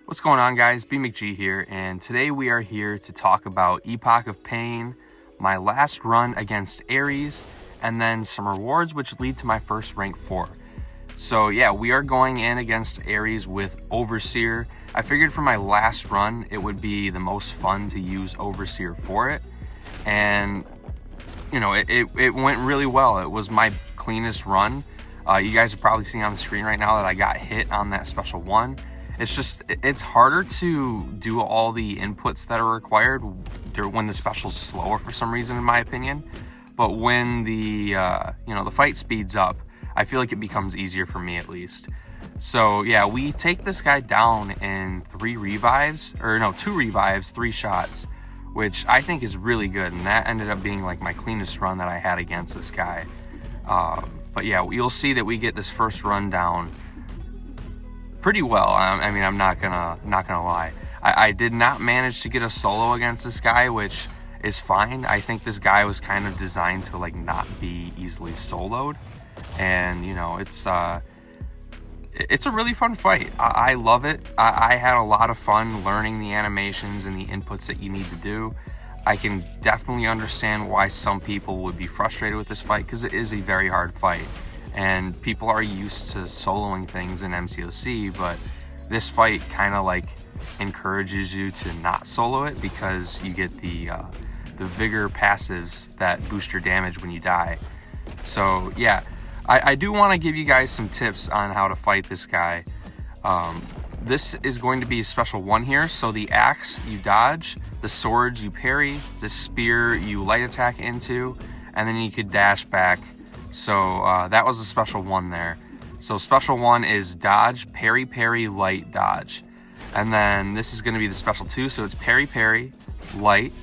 What's going on, guys? B McG here, and today we are here to talk about Epoch of Pain, my last run against Ares, and then some rewards which lead to my first rank 4. So yeah, we are going in against Ares with Overseer. I figured for my last run it would be the most fun to use Overseer for it, and you know, it went really well. It was my cleanest run. You guys are probably seeing on the screen right now that I got hit on that special one. It's harder to do all the inputs that are required when the special's slower for some reason, in my opinion. But when the the fight speeds up, I feel like it becomes easier for me, at least. So yeah, we take this guy down in 2 revives, 3 shots, which I think is really good, and that ended up being like my cleanest run that I had against this guy. But yeah, you'll see that we get this first run down pretty well. I mean, I'm not gonna lie. I did not manage to get a solo against this guy, which is fine. I think this guy was kind of designed to like not be easily soloed, and you know, it's a really fun fight. I love it. I had a lot of fun learning the animations and the inputs that you need to do. I can definitely understand why some people would be frustrated with this fight, because it is a very hard fight. And people are used to soloing things in MCOC, but this fight kind of like encourages you to not solo it, because you get the vigor passives that boost your damage when you die. So yeah, I do want to give you guys some tips on how to fight this guy. This is going to be a special 1 here. So the axe you dodge, the swords you parry, the spear you light attack into, and then you could dash back. So that was a special 1 there. So special 1 is dodge, parry, parry, light, dodge. And then this is going to be the special 2. So it's parry, parry, light,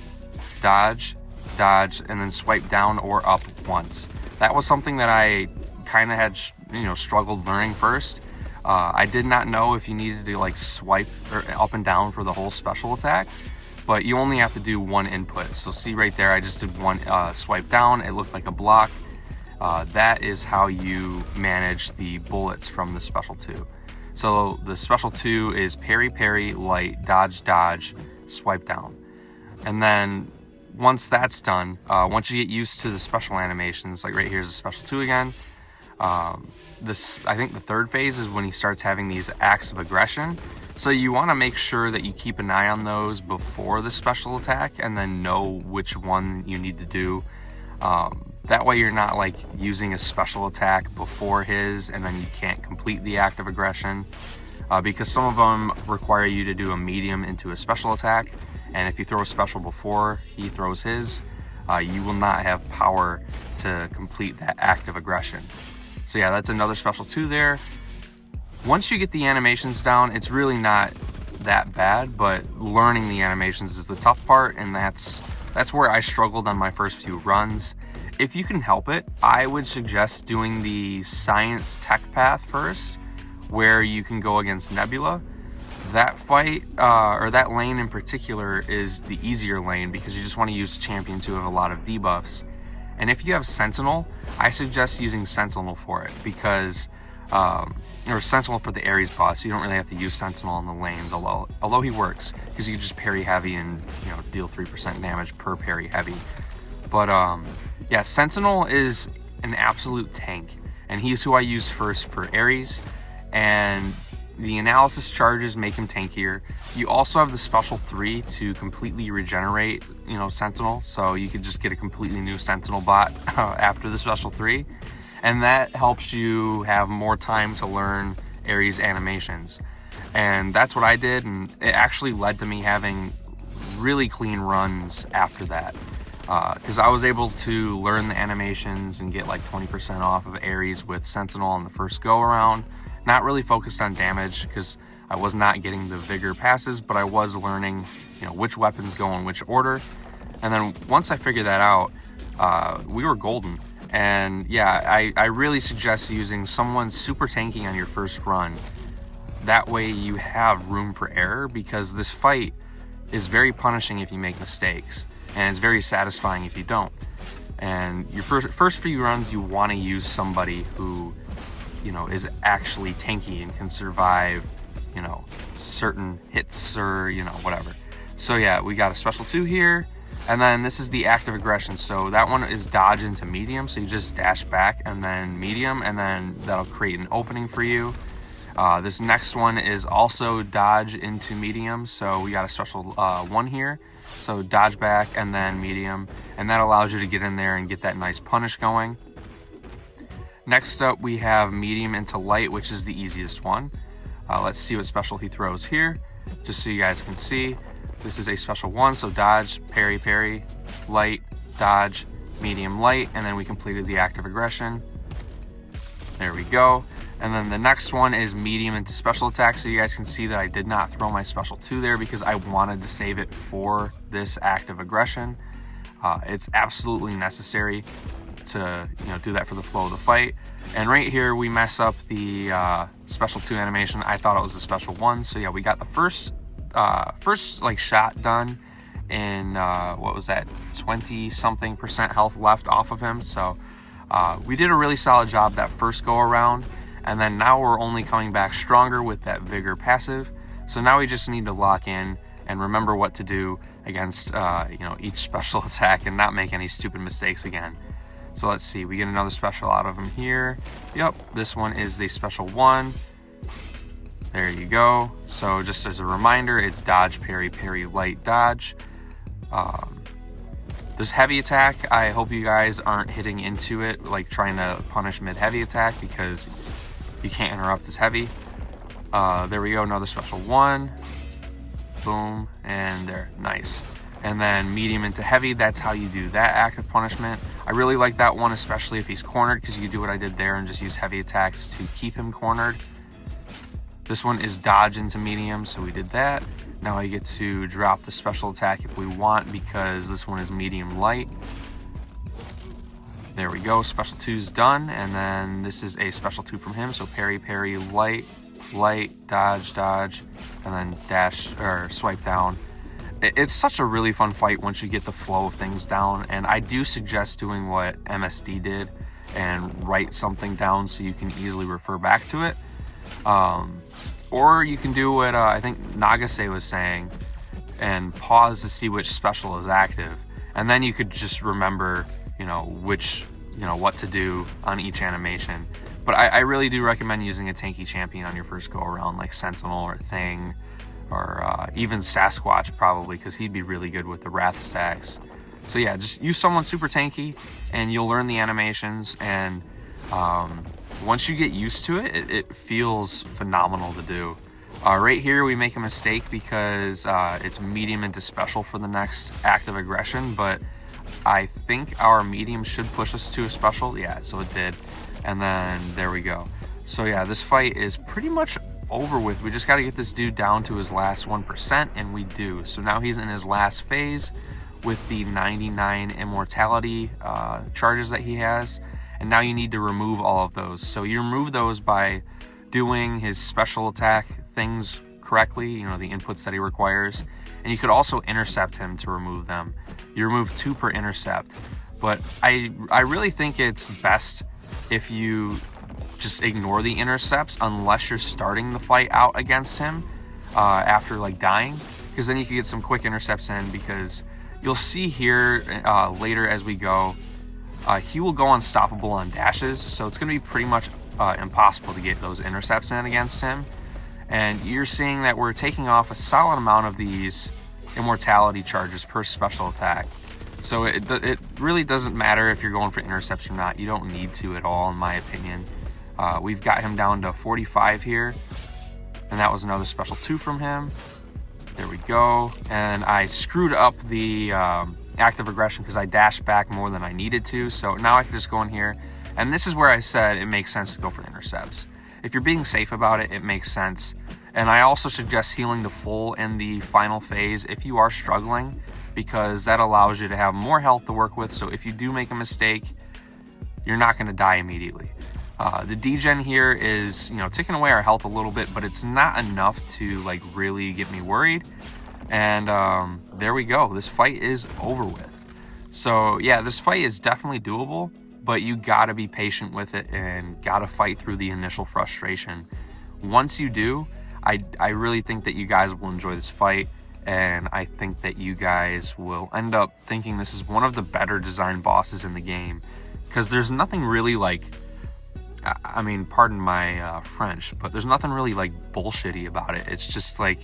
dodge, dodge, and then swipe down or up once. That was something that I kind of had, struggled learning first. I did not know if you needed to like swipe or up and down for the whole special attack, but you only have to do 1 input. So see right there, I just did 1 swipe down. It looked like a block. That is how you manage the bullets from the special 2. So the special 2 is parry, parry, light, dodge, dodge, swipe down. And then once that's done, once you get used to the special animations, like right here's the special 2 again. I think the 3rd phase is when he starts having these acts of aggression. So you want to make sure that you keep an eye on those before the special attack, and then know which one you need to do. That way you're not like using a special attack before his and then you can't complete the act of aggression, because some of them require you to do a medium into a special attack, and if you throw a special before he throws his, you will not have power to complete that act of aggression. So yeah, that's another special 2 there. Once you get the animations down, it's really not that bad, but learning the animations is the tough part, and that's where I struggled on my first few runs. If you can help it, I would suggest doing the science tech path first, where you can go against Nebula. That fight, or that lane in particular, is the easier lane because you just want to use champions who have a lot of debuffs. And if you have Sentinel, I suggest using Sentinel for it, because or Sentinel for the Ares boss. You don't really have to use Sentinel in the lanes, although he works, because you can just parry heavy and deal 3% damage per parry heavy. But yeah, Sentinel is an absolute tank, and he's who I use first for Ares, and the analysis charges make him tankier. You also have the special 3 to completely regenerate, Sentinel, so you could just get a completely new Sentinel bot after the special 3, and that helps you have more time to learn Ares animations. And that's what I did, and it actually led to me having really clean runs after that, because I was able to learn the animations and get like 20% off of Ares with Sentinel on the first go around. Not really focused on damage because I was not getting the vigor passes, but I was learning, which weapons go in which order. And then once I figured that out, we were golden. And yeah, I really suggest using someone super tanky on your first run. That way you have room for error, because this fight is very punishing if you make mistakes, and it's very satisfying if you don't. And your first few runs, you want to use somebody who is actually tanky and can survive certain hits or, you know, whatever. So yeah, we got a special 2 here. And then this is the active aggression. So that one is dodge into medium. So you just dash back and then medium, and then that'll create an opening for you. This next one is also dodge into medium. So we got a special 1 here. So dodge back and then medium, and that allows you to get in there and get that nice punish going. Next up, we have medium into light, which is the easiest one. Let's see what special he throws here, just so you guys can see. This is a special 1, so dodge, parry, parry, light, dodge, medium, light, and then we completed the active aggression. There we go. And then the next one is medium into special attack, so you guys can see that I did not throw my special 2 there because I wanted to save it for this active aggression. It's absolutely necessary to, you know, do that for the flow of the fight. And right here we mess up the special 2 animation. I thought it was a special 1, so yeah, we got the first like shot done in what was that, 20-something% health left off of him. So we did a really solid job that first go around, and then now we're only coming back stronger with that vigor passive. So now we just need to lock in and remember what to do against you know, each special attack and not make any stupid mistakes again. So let's see, we get another special out of him here. Yep, this one is the special 1. There you go. So just as a reminder, it's dodge, parry, parry, light, dodge. This heavy attack, I hope you guys aren't hitting into it, like trying to punish mid-heavy attack, because you can't interrupt this heavy. There we go, another special 1. Boom, and there, nice. And then medium into heavy, that's how you do that active punishment. I really like that one, especially if he's cornered, because you can do what I did there and just use heavy attacks to keep him cornered. This one is dodge into medium, so we did that. Now I get to drop the special attack if we want, because this one is medium light. There we go, special 2's done, and then this is a special 2 from him, so parry, parry, light, light, dodge, dodge, and then dash or swipe down. It's such a really fun fight once you get the flow of things down, and I do suggest doing what MSD did and write something down so you can easily refer back to it. Or you can do what I think Nagase was saying and pause to see which special is active, and then you could just remember, you know, which, you know, what to do on each animation. But I really do recommend using a tanky champion on your first go around, like Sentinel or Thing, or even Sasquatch probably, because he'd be really good with the Wrath stacks. So yeah, just use someone super tanky and you'll learn the animations, and once you get used to it, it feels phenomenal to do. Right here we make a mistake because it's medium into special for the next active aggression, but I think our medium should push us to a special. Yeah, so it did. And then there we go. So yeah, this fight is pretty much over with. We just got to get this dude down to his last 1%, and we do. So now he's in his last phase with the 99 immortality charges that he has. And now you need to remove all of those. So you remove those by doing his special attack things correctly, you know, the inputs that he requires. And you could also intercept him to remove them. You remove 2 per intercept. But I really think it's best if you just ignore the intercepts unless you're starting the fight out against him after like dying, because then you can get some quick intercepts in, because you'll see here later as we go, he will go unstoppable on dashes, so it's going to be pretty much impossible to get those intercepts in against him. And you're seeing that we're taking off a solid amount of these immortality charges per special attack. So it really doesn't matter if you're going for intercepts or not. You don't need to at all, in my opinion. We've got him down to 45 here, and that was another special 2 from him. There we go. And I screwed up the active aggression because I dashed back more than I needed to. So now I can just go in here, and this is where I said it makes sense to go for intercepts. If you're being safe about it, it makes sense. And I also suggest healing to full in the final phase if you are struggling, because that allows you to have more health to work with. So if you do make a mistake, you're not going to die immediately. The degen here is, you know, taking away our health a little bit, but it's not enough to like really get me worried. And there we go. This fight is over with. So yeah, this fight is definitely doable, but you got to be patient with it and got to fight through the initial frustration. Once you do, I really think that you guys will enjoy this fight, and I think that you guys will end up thinking this is one of the better designed bosses in the game, because there's nothing really like, I mean, pardon my French, but there's nothing really like bullshitty about it. It's just like,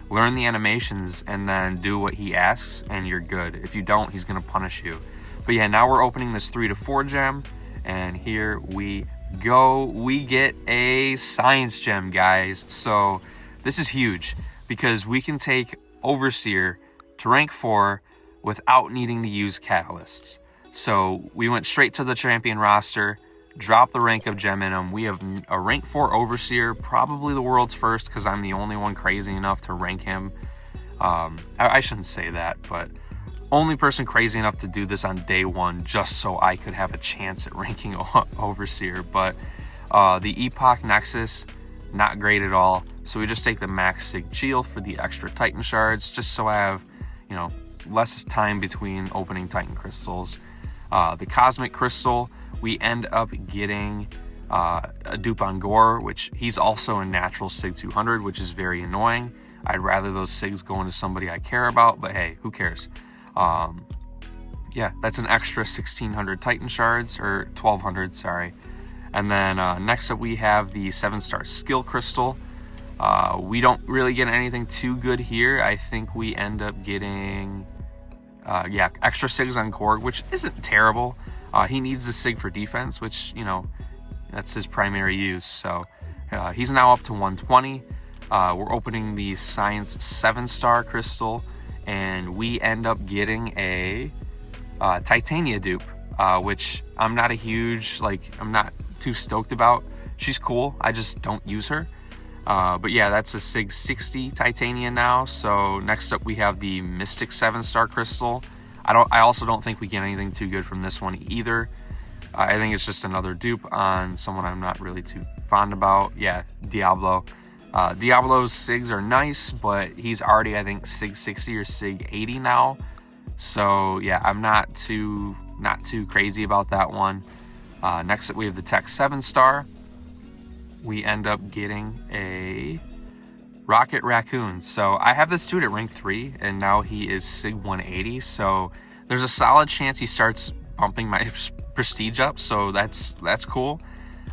learn the animations and then do what he asks and you're good. If you don't, he's gonna punish you. But yeah, now we're opening this 3 to 4 gem, and here we go. We get a science gem, guys. So this is huge because we can take Overseer to rank 4 without needing to use catalysts. So we went straight to the champion roster, dropped the rank of gem in him. We have a rank 4 Overseer, probably the world's first, because I'm the only one crazy enough to rank him. I shouldn't say that, but only person crazy enough to do this on day 1 just so I could have a chance at ranking Overseer. But the Epoch Nexus, not great at all. So we just take the max Sig Shield for the extra Titan shards, just so I have, you know, less time between opening Titan crystals. The Cosmic Crystal, we end up getting a dupe on Gore, which he's also a natural Sig 200, which is very annoying. I'd rather those Sigs go into somebody I care about, but hey, who cares? Yeah, that's an extra 1600 Titan shards, or 1200, sorry. And then next up we have the 7-star Skill Crystal. We don't really get anything too good here. I think we end up getting, yeah, extra Sigs on Korg, which isn't terrible. He needs the Sig for defense, which, you know, that's his primary use. So he's now up to 120. We're opening the Science 7-star Crystal, and we end up getting a Titania dupe, which I'm not a huge, like, I'm not too stoked about. She's cool, I just don't use her. But yeah, that's a Sig 60 Titania now. So next up we have the Mystic 7-star Crystal. I also don't think we get anything too good from this one either. I think it's just another dupe on someone I'm not really too fond about. Yeah, Diablo. Diablo's Sigs are nice, but he's already, I think, Sig 60 or Sig 80 now. So yeah, I'm not too crazy about that one. Next up we have the Tech 7-star. We end up getting a Rocket Raccoon. So I have this dude at rank 3, and now he is Sig 180. So there's a solid chance he starts bumping my prestige up. So that's cool.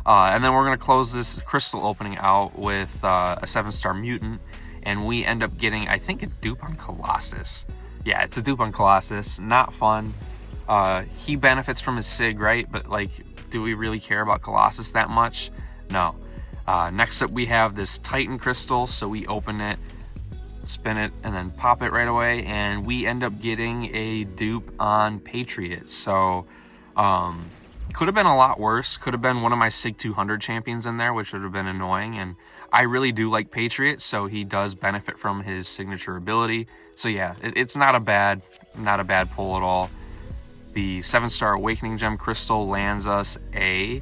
And then we're gonna close this crystal opening out with a 7-star Mutant, and we end up getting, I think, a dupe on Colossus. Yeah, it's a dupe on Colossus. Not fun. He benefits from his Sig, right? But like, do we really care about Colossus that much? No. Next up we have this Titan Crystal, so we open it, spin it, and then pop it right away, and we end up getting a dupe on Patriot. So could have been a lot worse. Could have been one of my Sig 200 champions in there, which would have been annoying, and I really do like Patriot, so he does benefit from his signature ability. So yeah, it's not a bad pull at all. The 7-star Awakening Gem Crystal lands us a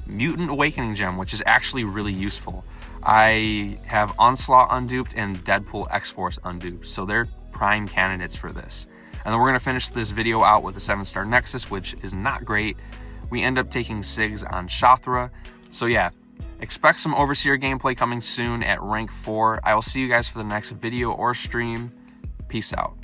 Mutant Awakening Gem, which is actually really useful. I have Onslaught unduped and Deadpool X-Force unduped, so they're prime candidates for this. And then we're going to finish this video out with the 7-star Nexus, which is not great. We end up taking Sigs on Shathra. So yeah, expect some Overseer gameplay coming soon at rank 4. I will see you guys for the next video or stream. Peace out.